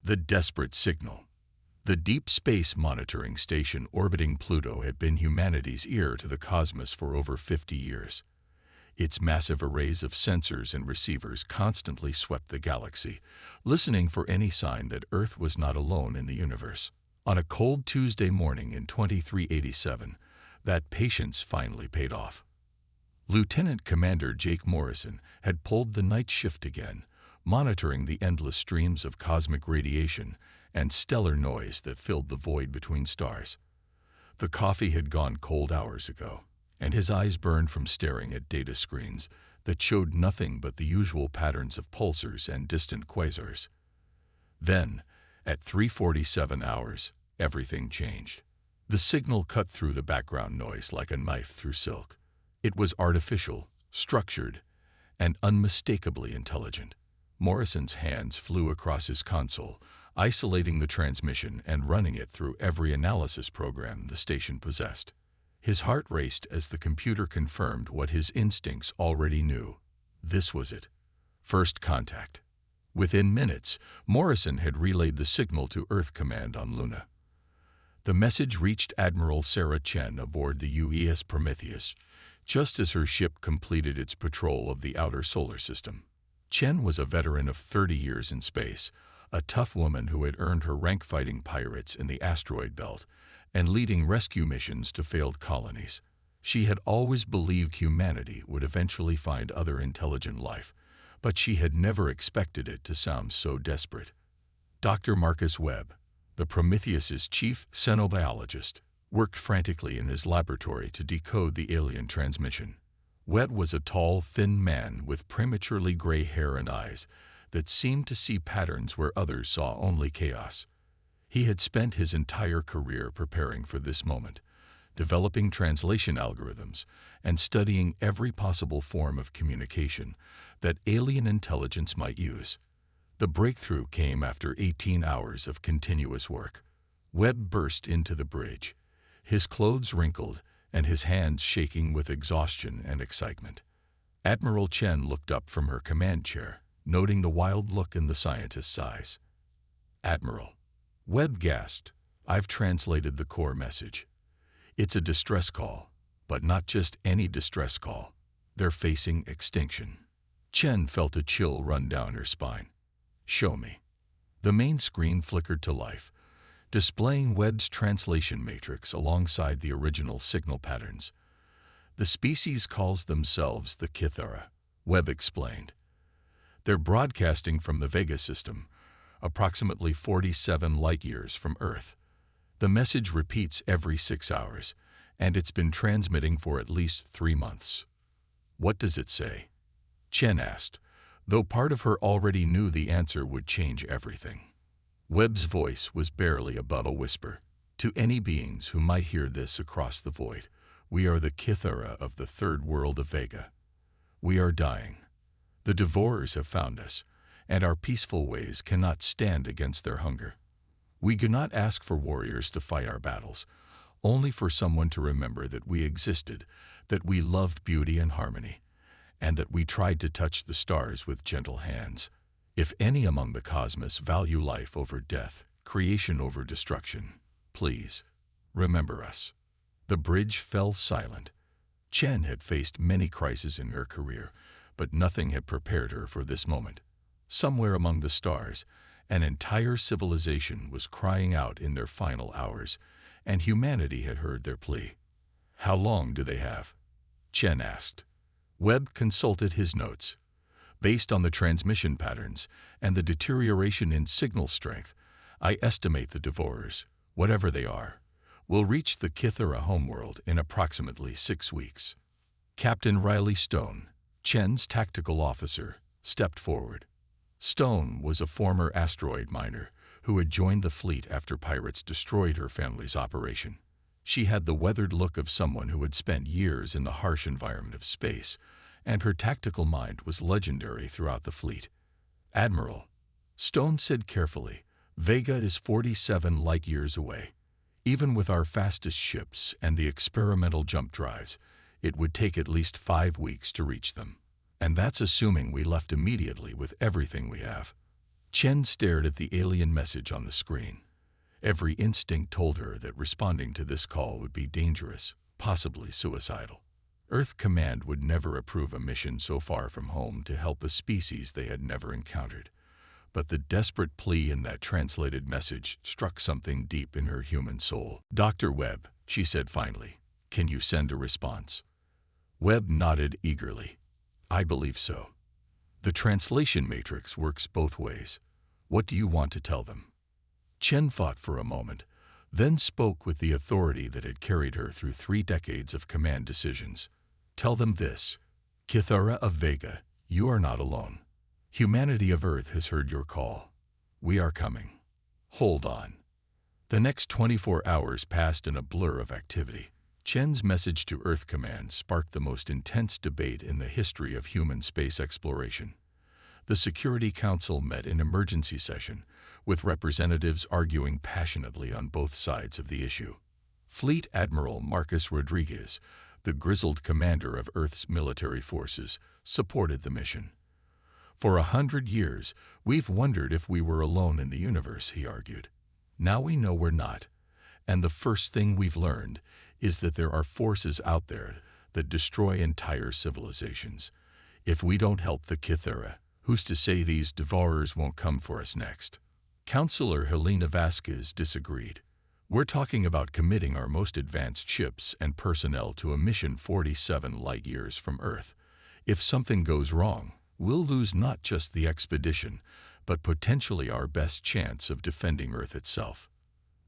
The desperate signal. The Deep Space Monitoring Station orbiting Pluto had been humanity's ear to the cosmos for over 50 years. Its massive arrays of sensors and receivers constantly swept the galaxy, listening for any sign that Earth was not alone in the universe. On a cold Tuesday morning in 2387, that patience finally paid off. Lieutenant Commander Jake Morrison had pulled the night shift again, monitoring the endless streams of cosmic radiation and stellar noise that filled the void between stars. The coffee had gone cold hours ago, and his eyes burned from staring at data screens that showed nothing but the usual patterns of pulsars and distant quasars. Then, at 3:47 hours, everything changed. The signal cut through the background noise like a knife through silk. It was artificial, structured, and unmistakably intelligent. Morrison's hands flew across his console, isolating the transmission and running it through every analysis program the station possessed. His heart raced as the computer confirmed what his instincts already knew. This was it. First contact. Within minutes, Morrison had relayed the signal to Earth Command on Luna. The message reached Admiral Sarah Chen aboard the UES Prometheus, just as her ship completed its patrol of the outer solar system. Chen was a veteran of 30 years in space, a tough woman who had earned her rank fighting pirates in the asteroid belt and leading rescue missions to failed colonies. She had always believed humanity would eventually find other intelligent life, but she had never expected it to sound so desperate. Dr. Marcus Webb, the Prometheus's chief xenobiologist, worked frantically in his laboratory to decode the alien transmission. Webb was a tall, thin man with prematurely gray hair and eyes that seemed to see patterns where others saw only chaos. He had spent his entire career preparing for this moment, developing translation algorithms and studying every possible form of communication that alien intelligence might use. The breakthrough came after 18 hours of continuous work. Webb burst into the bridge, his clothes wrinkled and his hands shaking with exhaustion and excitement. Admiral Chen looked up from her command chair, noting the wild look in the scientist's eyes. "Admiral," Webb gasped, "I've translated the core message. It's a distress call, but not just any distress call. They're facing extinction." Chen felt a chill run down her spine. "Show me." The main screen flickered to life, displaying Webb's translation matrix alongside the original signal patterns. "The species calls themselves the Kythera," Webb explained. "They're broadcasting from the Vega system, approximately 47 light-years from Earth. The message repeats every 6 hours, and it's been transmitting for at least 3 months." "What does it say?" Chen asked, though part of her already knew the answer would change everything. Webb's voice was barely above a whisper. "To any beings who might hear this across the void, we are the Kythera of the third world of Vega. We are dying. The Devourers have found us, and our peaceful ways cannot stand against their hunger. We do not ask for warriors to fight our battles, only for someone to remember that we existed, that we loved beauty and harmony, and that we tried to touch the stars with gentle hands. If any among the cosmos value life over death, creation over destruction, please remember us." The bridge fell silent. Chen had faced many crises in her career, but nothing had prepared her for this moment. Somewhere among the stars, an entire civilization was crying out in their final hours, and humanity had heard their plea. "How long do they have?" Chen asked. Webb consulted his notes. "Based on the transmission patterns and the deterioration in signal strength, I estimate the Devourers, whatever they are, will reach the Kythera homeworld in approximately 6 weeks." Captain Riley Stone, Chen's tactical officer, stepped forward. Stone was a former asteroid miner who had joined the fleet after pirates destroyed her family's operation. She had the weathered look of someone who had spent years in the harsh environment of space, and her tactical mind was legendary throughout the fleet. "Admiral," Stone said carefully, "Vega is 47 light-years away. Even with our fastest ships and the experimental jump drives, it would take at least 5 weeks to reach them. And that's assuming we left immediately with everything we have." Chen stared at the alien message on the screen. Every instinct told her that responding to this call would be dangerous, possibly suicidal. Earth Command would never approve a mission so far from home to help a species they had never encountered. But the desperate plea in that translated message struck something deep in her human soul. "Dr. Webb," she said finally, "can you send a response?" Webb nodded eagerly. "I believe so. The translation matrix works both ways. What do you want to tell them?" Chen thought for a moment, then spoke with the authority that had carried her through 3 decades of command decisions. "Tell them this. Kythera of Vega, you are not alone. Humanity of Earth has heard your call. We are coming. Hold on." The next 24 hours passed in a blur of activity. Chen's message to Earth Command sparked the most intense debate in the history of human space exploration. The Security Council met in emergency session, with representatives arguing passionately on both sides of the issue. Fleet Admiral Marcus Rodriguez, the grizzled commander of Earth's military forces, supported the mission. "For 100 years, we've wondered if we were alone in the universe," he argued. "Now we know we're not, and the first thing we've learned is that there are forces out there that destroy entire civilizations. If we don't help the Kythera, who's to say these devourers won't come for us next?" Counselor Helena Vasquez disagreed. "We're talking about committing our most advanced ships and personnel to a mission 47 light-years from Earth. If something goes wrong, we'll lose not just the expedition, but potentially our best chance of defending Earth itself."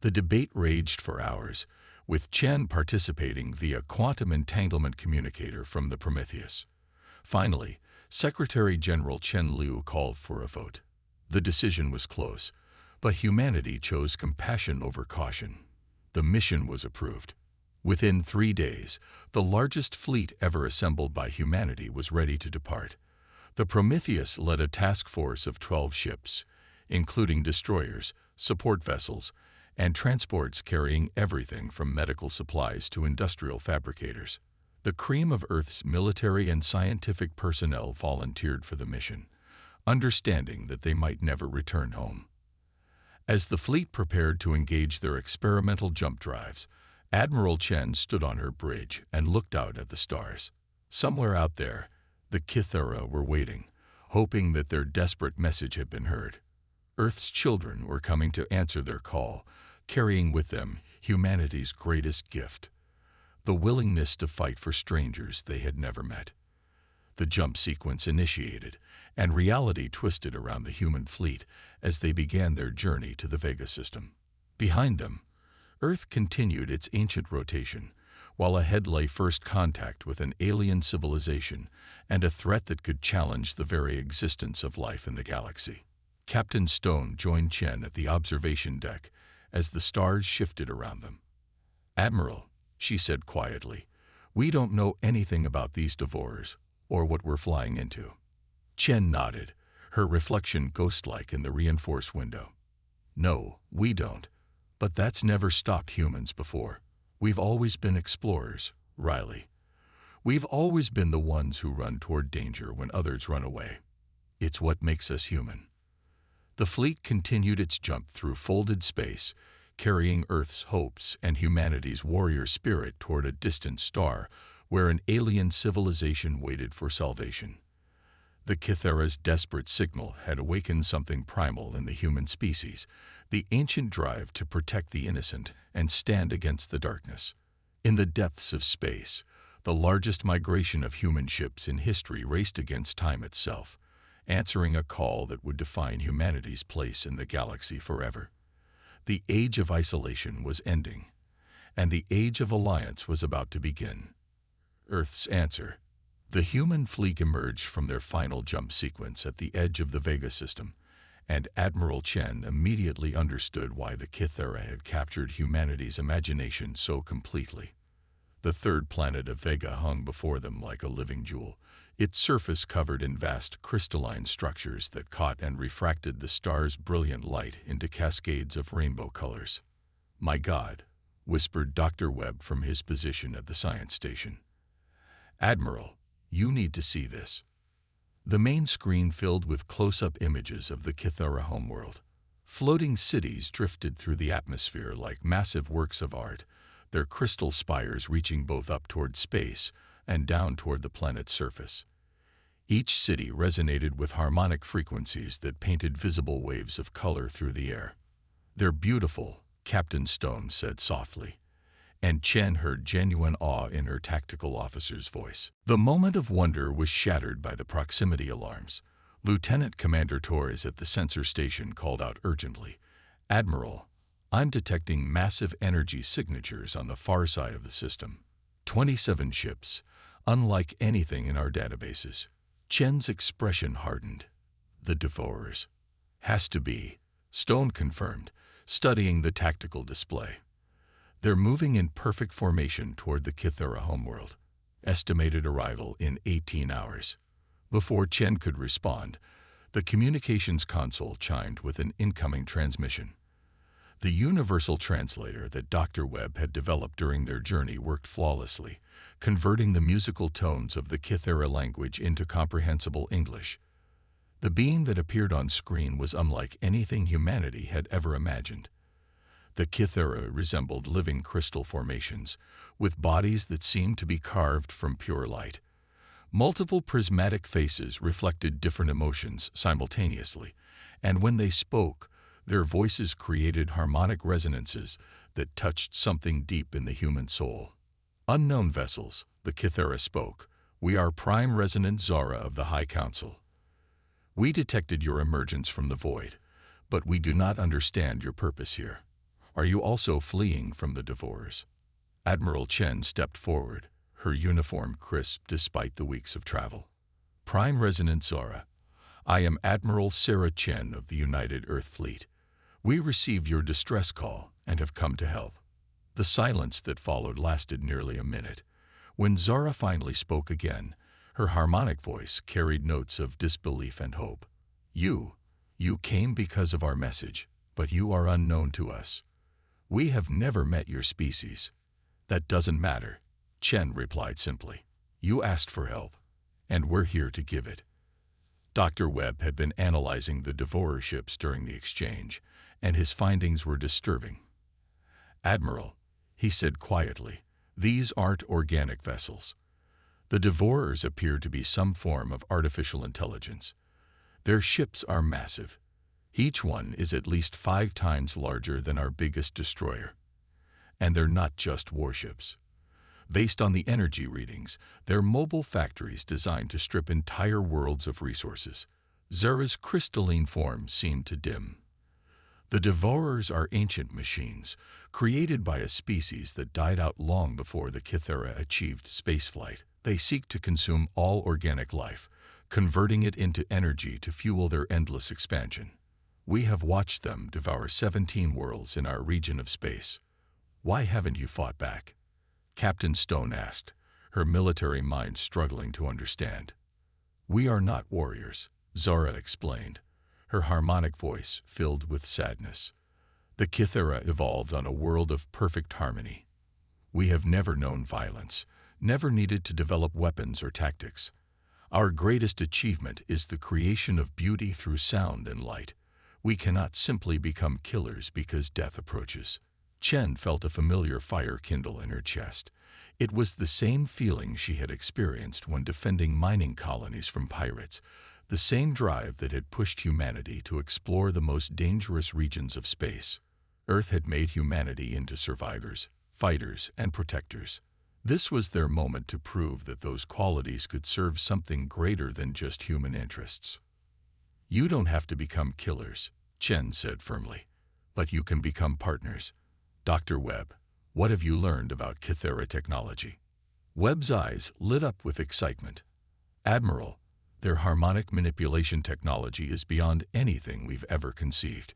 The debate raged for hours, with Chen participating via quantum entanglement communicator from the Prometheus. Finally, Secretary General Chen Liu called for a vote. The decision was close, but humanity chose compassion over caution. The mission was approved. Within 3 days, the largest fleet ever assembled by humanity was ready to depart. The Prometheus led a task force of 12 ships, including destroyers, support vessels, and transports carrying everything from medical supplies to industrial fabricators. The cream of Earth's military and scientific personnel volunteered for the mission, understanding that they might never return home. As the fleet prepared to engage their experimental jump drives, Admiral Chen stood on her bridge and looked out at the stars. Somewhere out there, the Kythera were waiting, hoping that their desperate message had been heard. Earth's children were coming to answer their call, carrying with them humanity's greatest gift, the willingness to fight for strangers they had never met. The jump sequence initiated, and reality twisted around the human fleet as they began their journey to the Vega system. Behind them, Earth continued its ancient rotation, while ahead lay first contact with an alien civilization and a threat that could challenge the very existence of life in the galaxy. Captain Stone joined Chen at the observation deck as the stars shifted around them. "Admiral," she said quietly, "we don't know anything about these devourers, or what we're flying into." Chen nodded, her reflection ghost-like in the reinforced window. "No, we don't. But that's never stopped humans before. We've always been explorers, Riley. We've always been the ones who run toward danger when others run away. It's what makes us human." The fleet continued its jump through folded space, carrying Earth's hopes and humanity's warrior spirit toward a distant star where an alien civilization waited for salvation. The Kythera's desperate signal had awakened something primal in the human species, the ancient drive to protect the innocent and stand against the darkness. In the depths of space, the largest migration of human ships in history raced against time itself, answering a call that would define humanity's place in the galaxy forever. The age of isolation was ending, and the age of alliance was about to begin. Earth's answer. The human fleet emerged from their final jump sequence at the edge of the Vega system, and Admiral Chen immediately understood why the Kythera had captured humanity's imagination so completely. The third planet of Vega hung before them like a living jewel, its surface covered in vast crystalline structures that caught and refracted the star's brilliant light into cascades of rainbow colors. "My God," whispered Dr. Webb from his position at the science station. "Admiral, you need to see this." The main screen filled with close-up images of the Kythera homeworld. Floating cities drifted through the atmosphere like massive works of art, their crystal spires reaching both up toward space and down toward the planet's surface. Each city resonated with harmonic frequencies that painted visible waves of color through the air. "They're beautiful," Captain Stone said softly, and Chen heard genuine awe in her tactical officer's voice. The moment of wonder was shattered by the proximity alarms. Lieutenant Commander Torres at the sensor station called out urgently, "Admiral, I'm detecting massive energy signatures on the far side of the system. 27 ships, unlike anything in our databases." Chen's expression hardened. "The Devourers." "Has to be," Stone confirmed, studying the tactical display. "They're moving in perfect formation toward the Kythera homeworld. Estimated arrival in 18 hours. Before Chen could respond, the communications console chimed with an incoming transmission. The universal translator that Dr. Webb had developed during their journey worked flawlessly, converting the musical tones of the Kythera language into comprehensible English. The being that appeared on screen was unlike anything humanity had ever imagined. The Kythera resembled living crystal formations, with bodies that seemed to be carved from pure light. Multiple prismatic faces reflected different emotions simultaneously, and when they spoke, their voices created harmonic resonances that touched something deep in the human soul. "Unknown vessels," the Kythera spoke. "We are Prime Resonant Zara of the High Council. We detected your emergence from the void, but we do not understand your purpose here. Are you also fleeing from the Devourers?" Admiral Chen stepped forward, her uniform crisp despite the weeks of travel. "Prime Resonant Zara, I am Admiral Sarah Chen of the United Earth Fleet. We received your distress call and have come to help." The silence that followed lasted nearly a minute. When Zara finally spoke again, her harmonic voice carried notes of disbelief and hope. You came because of our message, but you are unknown to us. We have never met your species." "That doesn't matter," Chen replied simply. "You asked for help, and we're here to give it." Dr. Webb had been analyzing the Devourer ships during the exchange, and his findings were disturbing. "Admiral," he said quietly, "these aren't organic vessels. The Devourers appear to be some form of artificial intelligence. Their ships are massive. Each one is at least 5 times larger than our biggest destroyer. And they're not just warships. Based on the energy readings, they're mobile factories designed to strip entire worlds of resources." Zara's crystalline form seemed to dim. "The Devourers are ancient machines, created by a species that died out long before the Kythera achieved spaceflight. They seek to consume all organic life, converting it into energy to fuel their endless expansion. We have watched them devour 17 worlds in our region of space. Why haven't you fought back?" Captain Stone asked, her military mind struggling to understand. "We are not warriors," Zara explained, her harmonic voice filled with sadness. "The Kythera evolved on a world of perfect harmony. We have never known violence, never needed to develop weapons or tactics. Our greatest achievement is the creation of beauty through sound and light. We cannot simply become killers because death approaches." Chen felt a familiar fire kindle in her chest. It was the same feeling she had experienced when defending mining colonies from pirates, the same drive that had pushed humanity to explore the most dangerous regions of space. Earth had made humanity into survivors, fighters, and protectors. This was their moment to prove that those qualities could serve something greater than just human interests. "You don't have to become killers," Chen said firmly, "but you can become partners. Dr. Webb, what have you learned about Kythera technology?" Webb's eyes lit up with excitement. "Admiral, their harmonic manipulation technology is beyond anything we've ever conceived.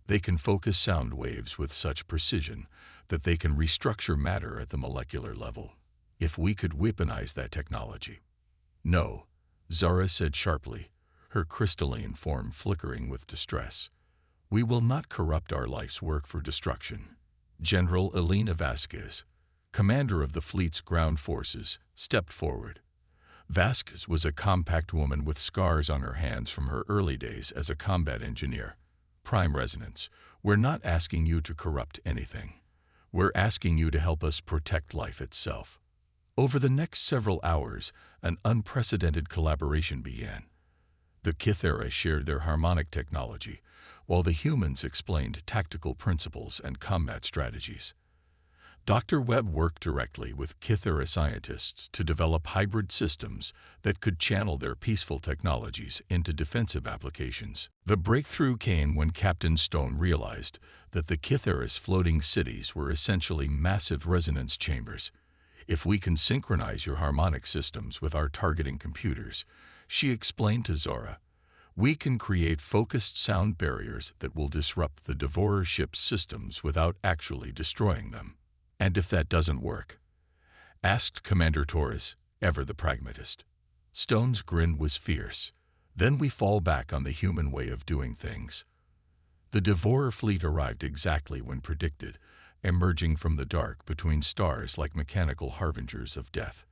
They can focus sound waves with such precision that they can restructure matter at the molecular level. If we could weaponize that technology." "No," Zara said sharply, her crystalline form flickering with distress. "We will not corrupt our life's work for destruction." General Elena Vasquez, commander of the fleet's ground forces, stepped forward. Vasquez was a compact woman with scars on her hands from her early days as a combat engineer. Prime Resonance, we're not asking you to corrupt anything. We're asking you to help us protect life itself. Over the next several hours, an unprecedented collaboration began. The Kythera shared their harmonic technology, while the humans explained tactical principles and combat strategies. Dr. Webb worked directly with Kythera scientists to develop hybrid systems that could channel their peaceful technologies into defensive applications. The breakthrough came when Captain Stone realized that the Kythera's floating cities were essentially massive resonance chambers. If we can synchronize your harmonic systems with our targeting computers, she explained to Zora, we can create focused sound barriers that will disrupt the Devourer ship's systems without actually destroying them. And if that doesn't work? Asked Commander Torres, ever the pragmatist. Stone's grin was fierce. Then we fall back on the human way of doing things. The Devourer fleet arrived exactly when predicted, emerging from the dark between stars like mechanical harbingers of death.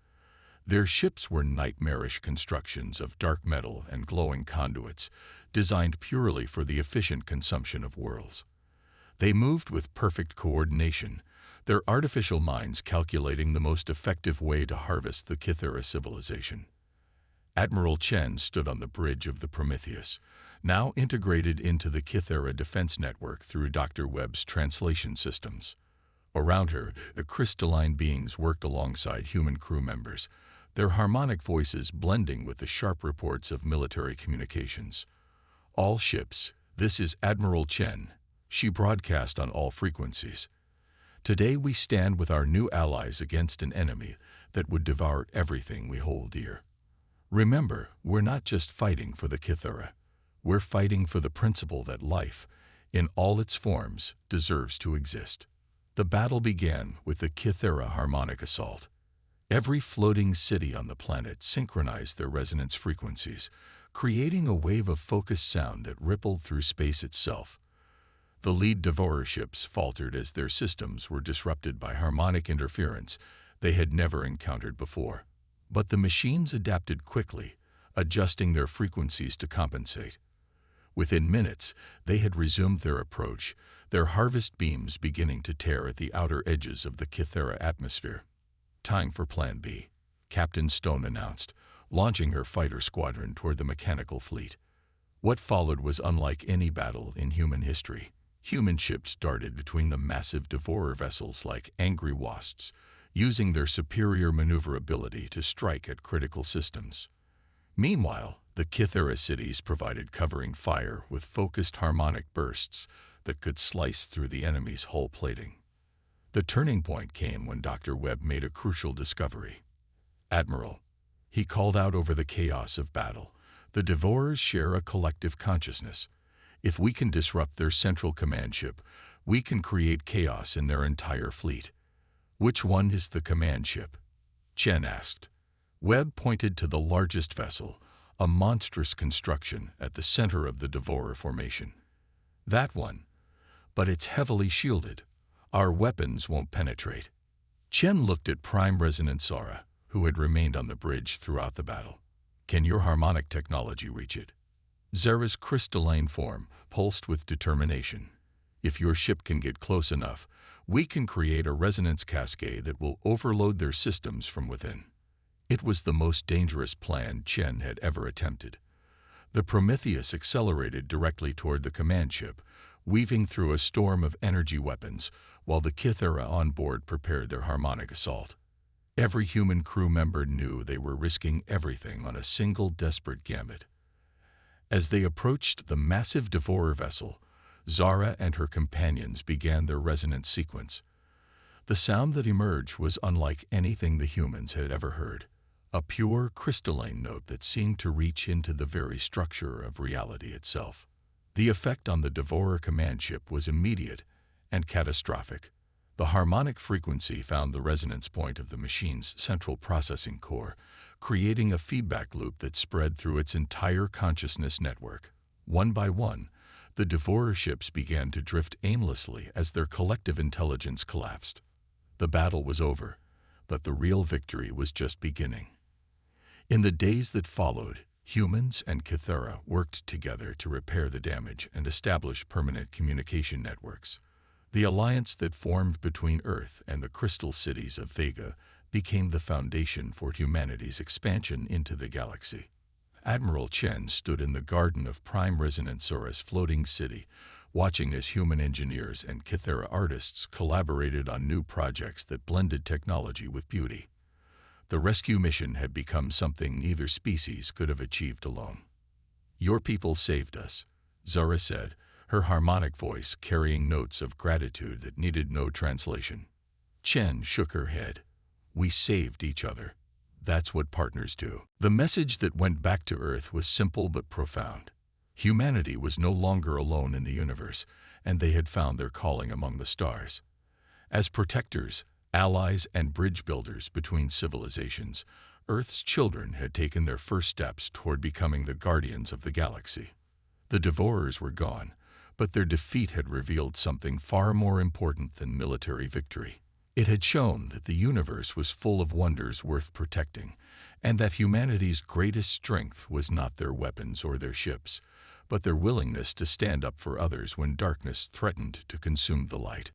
Their ships were nightmarish constructions of dark metal and glowing conduits, designed purely for the efficient consumption of worlds. They moved with perfect coordination, their artificial minds calculating the most effective way to harvest the Kythera civilization. Admiral Chen stood on the bridge of the Prometheus, now integrated into the Kythera defense network through Dr. Webb's translation systems. Around her, the crystalline beings worked alongside human crew members, their harmonic voices blending with the sharp reports of military communications. All ships, this is Admiral Chen, she broadcast on all frequencies. Today we stand with our new allies against an enemy that would devour everything we hold dear. Remember, we're not just fighting for the Kythera. We're fighting for the principle that life, in all its forms, deserves to exist. The battle began with the Kythera harmonic assault. Every floating city on the planet synchronized their resonance frequencies, creating a wave of focused sound that rippled through space itself. The lead Devourer ships faltered as their systems were disrupted by harmonic interference they had never encountered before. But the machines adapted quickly, adjusting their frequencies to compensate. Within minutes, they had resumed their approach, their harvest beams beginning to tear at the outer edges of the Kythera atmosphere. Time for Plan B, Captain Stone announced, launching her fighter squadron toward the mechanical fleet. What followed was unlike any battle in human history. Human ships darted between the massive Devourer vessels like angry wasps, using their superior maneuverability to strike at critical systems. Meanwhile, the Kythera cities provided covering fire with focused harmonic bursts that could slice through the enemy's hull plating. The turning point came when Dr. Webb made a crucial discovery. Admiral, he called out over the chaos of battle, the Devourers share a collective consciousness. If we can disrupt their central command ship, we can create chaos in their entire fleet. Which one is the command ship? Chen asked. Webb pointed to the largest vessel, a monstrous construction at the center of the Devourer formation. That one. But it's heavily shielded. Our weapons won't penetrate. Chen looked at Prime Resonance Zara, who had remained on the bridge throughout the battle. Can your harmonic technology reach it? Zara's crystalline form pulsed with determination. If your ship can get close enough, we can create a resonance cascade that will overload their systems from within. It was the most dangerous plan Chen had ever attempted. The Prometheus accelerated directly toward the command ship, weaving through a storm of energy weapons, while the Kythera on board prepared their harmonic assault. Every human crew member knew they were risking everything on a single desperate gambit. As they approached the massive Devourer vessel, Zara and her companions began their resonance sequence. The sound that emerged was unlike anything the humans had ever heard, a pure crystalline note that seemed to reach into the very structure of reality itself. The effect on the Devourer command ship was immediate and catastrophic. The harmonic frequency found the resonance point of the machine's central processing core, creating a feedback loop that spread through its entire consciousness network. One by one, the Devourer ships began to drift aimlessly as their collective intelligence collapsed. The battle was over, but the real victory was just beginning. In the days that followed, humans and Cythera worked together to repair the damage and establish permanent communication networks. The alliance that formed between Earth and the crystal cities of Vega became the foundation for humanity's expansion into the galaxy. Admiral Chen stood in the garden of Prime Resonancesaurus floating city, watching as human engineers and Cythera artists collaborated on new projects that blended technology with beauty. The rescue mission had become something neither species could have achieved alone. "Your people saved us," Zara said, her harmonic voice carrying notes of gratitude that needed no translation. Chen shook her head. "We saved each other. That's what partners do." The message that went back to Earth was simple but profound. Humanity was no longer alone in the universe, and they had found their calling among the stars. As protectors, allies, and bridge builders between civilizations, Earth's children had taken their first steps toward becoming the guardians of the galaxy. The Devourers were gone, but their defeat had revealed something far more important than military victory. It had shown that the universe was full of wonders worth protecting, and that humanity's greatest strength was not their weapons or their ships, but their willingness to stand up for others when darkness threatened to consume the light.